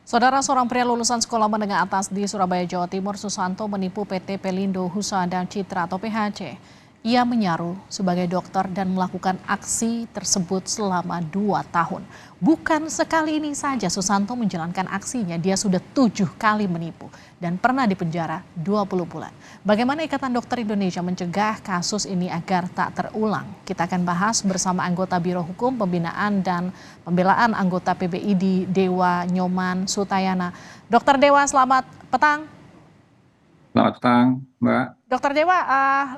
Saudara seorang pria lulusan sekolah menengah atas di Surabaya, Jawa Timur, Susanto menipu PT Pelindo Husa dan Citra atau PHC. Ia menyaru sebagai dokter dan melakukan aksi tersebut selama 2 tahun. Bukan sekali ini saja Susanto menjalankan aksinya, dia sudah 7 kali menipu dan pernah dipenjara 20 bulan. Bagaimana Ikatan Dokter Indonesia mencegah kasus ini agar tak terulang? Kita akan bahas bersama anggota Biro Hukum Pembinaan dan Pembelaan anggota PBID Dewa Nyoman Sutayana. Dokter Dewa, selamat petang. Selamat petang, Mbak. Dokter Dewa,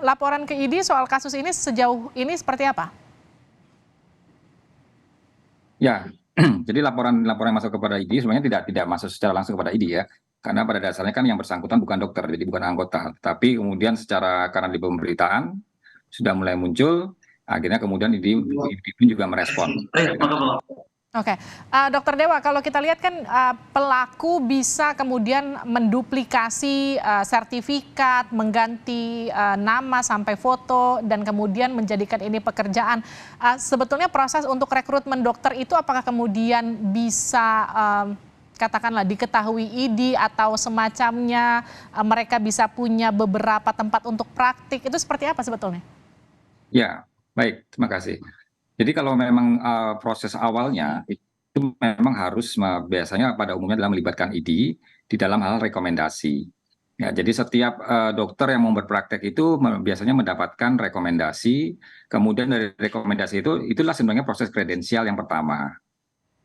laporan ke ID soal kasus ini sejauh ini seperti apa? Ya, jadi laporan yang masuk kepada ID sebenarnya tidak masuk secara langsung kepada ID ya, karena pada dasarnya kan yang bersangkutan bukan dokter, jadi bukan anggota. Tapi kemudian karena di pemberitaan sudah mulai muncul, akhirnya kemudian ID pun juga merespon. Oke, Dokter Dewa, kalau kita lihat kan pelaku bisa kemudian menduplikasi sertifikat, mengganti nama sampai foto, dan kemudian menjadikan ini pekerjaan. Sebetulnya proses untuk rekrutmen dokter itu apakah kemudian bisa katakanlah diketahui ID atau semacamnya, mereka bisa punya beberapa tempat untuk praktik, itu seperti apa sebetulnya? Ya, baik, terima kasih. Jadi kalau memang proses awalnya itu memang harus biasanya pada umumnya adalah melibatkan ID di dalam hal rekomendasi. Ya, jadi setiap dokter yang mau berpraktek itu biasanya mendapatkan rekomendasi, kemudian dari rekomendasi itulah sebenarnya proses kredensial yang pertama.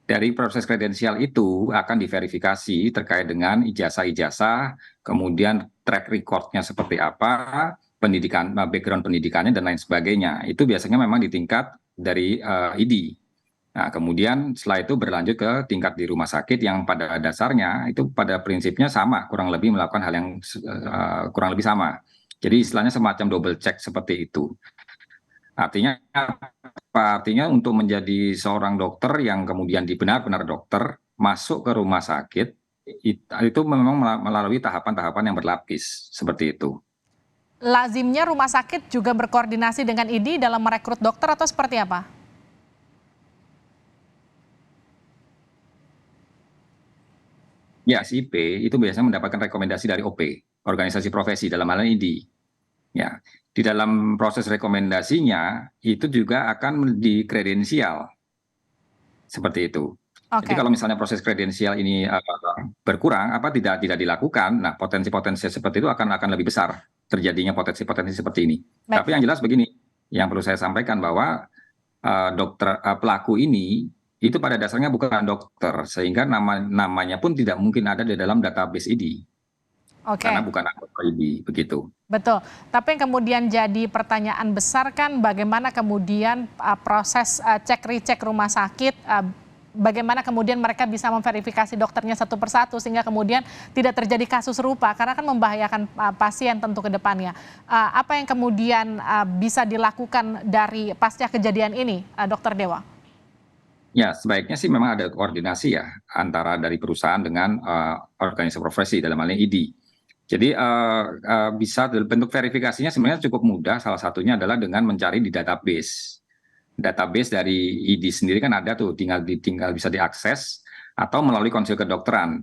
Dari proses kredensial itu akan diverifikasi terkait dengan ijazah-ijazah, kemudian track recordnya seperti apa, pendidikan, background pendidikannya dan lain sebagainya. Itu biasanya memang di tingkat dari ID. Nah, kemudian setelah itu berlanjut ke tingkat di rumah sakit yang pada dasarnya itu pada prinsipnya sama, kurang lebih melakukan hal yang kurang lebih sama. Jadi istilahnya semacam double check seperti itu. Artinya apa? Artinya untuk menjadi seorang dokter yang kemudian benar-benar dokter masuk ke rumah sakit itu memang melalui tahapan-tahapan yang berlapis seperti itu. Lazimnya rumah sakit juga berkoordinasi dengan ID dalam merekrut dokter atau seperti apa? Ya, SIP itu biasanya mendapatkan rekomendasi dari OP, organisasi profesi dalam hal ini ID. Ya, di dalam proses rekomendasinya itu juga akan dikredensial seperti itu. Jadi Oke. kalau misalnya proses kredensial ini berkurang, apa tidak dilakukan, nah potensi-potensi seperti itu akan lebih besar terjadinya potensi-potensi seperti ini. Baik. Tapi yang jelas begini, yang perlu saya sampaikan bahwa pelaku ini itu pada dasarnya bukan dokter, sehingga namanya pun tidak mungkin ada di dalam database ID, karena Oke. bukan anggota ID, begitu. Betul, tapi yang kemudian jadi pertanyaan besar kan bagaimana kemudian proses cek recek rumah sakit, bagaimana kemudian mereka bisa memverifikasi dokternya satu persatu sehingga kemudian tidak terjadi kasus serupa karena kan membahayakan pasien tentu ke depannya. Apa yang kemudian bisa dilakukan dari pasca kejadian ini, Dokter Dewa? Ya, sebaiknya sih memang ada koordinasi ya antara dari perusahaan dengan organisasi profesi dalam hal ini ID. Jadi bisa bentuk verifikasinya sebenarnya cukup mudah. Salah satunya adalah dengan mencari di database. Database dari ID sendiri kan ada tuh, tinggal bisa diakses atau melalui konsil kedokteran.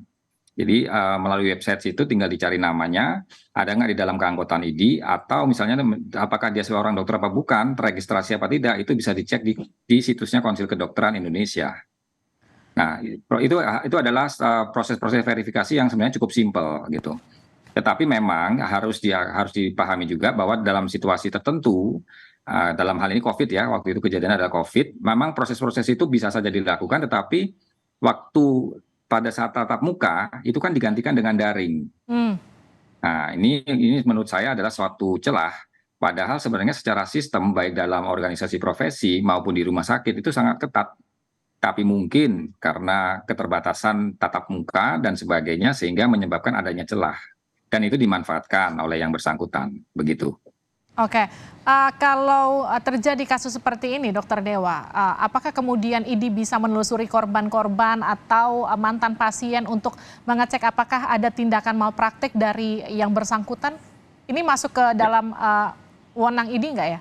Jadi melalui website itu tinggal dicari namanya, ada nggak di dalam keanggotaan ID, atau misalnya apakah dia seorang dokter apa bukan, terregistrasi apa tidak, itu bisa dicek di situsnya Konsil Kedokteran Indonesia. Nah, itu adalah proses-proses verifikasi yang sebenarnya cukup simpel gitu. Tetapi memang harus dipahami juga bahwa dalam situasi tertentu, dalam hal ini COVID ya, waktu itu kejadian adalah COVID, memang proses-proses itu bisa saja dilakukan, tetapi waktu pada saat tatap muka itu kan digantikan dengan daring. Hmm. Nah, ini menurut saya adalah suatu celah. Padahal sebenarnya secara sistem baik dalam organisasi profesi maupun di rumah sakit itu sangat ketat. Tapi mungkin karena keterbatasan tatap muka dan sebagainya sehingga menyebabkan adanya celah. Dan itu dimanfaatkan oleh yang bersangkutan, begitu. Oke, kalau terjadi kasus seperti ini, Dokter Dewa, apakah kemudian ID bisa menelusuri korban-korban atau mantan pasien untuk mengecek apakah ada tindakan malpraktik dari yang bersangkutan? Ini masuk ke dalam wewenang ID nggak ya?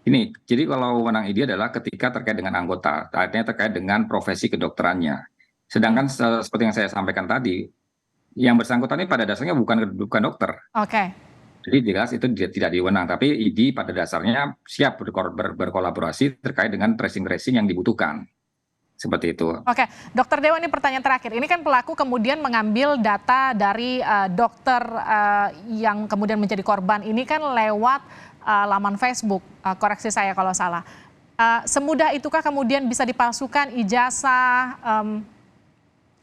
Ini, jadi kalau wewenang ID adalah ketika terkait dengan anggota, artinya terkait dengan profesi kedokterannya. Sedangkan seperti yang saya sampaikan tadi, yang bersangkutan ini pada dasarnya bukan dokter. Oke. Jadi jelas itu tidak diwenang, tapi ID pada dasarnya siap berkolaborasi terkait dengan tracing yang dibutuhkan. Seperti itu. Oke, Dokter Dewa, ini pertanyaan terakhir. Ini kan pelaku kemudian mengambil data dari dokter yang kemudian menjadi korban ini kan lewat laman Facebook. Koreksi saya kalau salah. Semudah itukah kemudian bisa dipalsukan ijazah,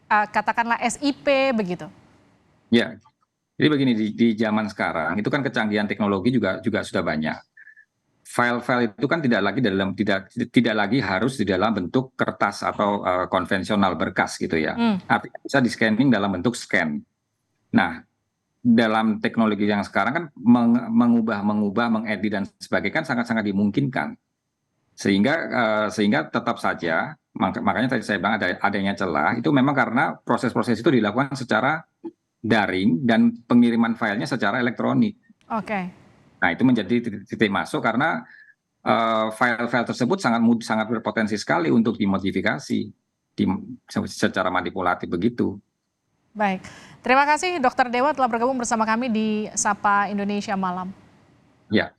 katakanlah SIP begitu? Ya, jadi begini, di zaman sekarang itu kan kecanggihan teknologi juga sudah banyak. File-file itu kan tidak lagi harus di dalam bentuk kertas atau konvensional berkas gitu ya. Artinya bisa di scanning dalam bentuk scan. Nah, dalam teknologi yang sekarang kan mengubah, mengedit dan sebagainya kan sangat-sangat dimungkinkan. Sehingga tetap saja, makanya tadi saya bilang adanya celah itu memang karena proses-proses itu dilakukan secara daring dan pengiriman filenya secara elektronik. Oke. Nah, itu menjadi titik masuk karena file-file tersebut sangat berpotensi sekali untuk dimodifikasi secara manipulatif begitu. Baik. Terima kasih Dokter Dewa telah bergabung bersama kami di Sapa Indonesia Malam. Ya,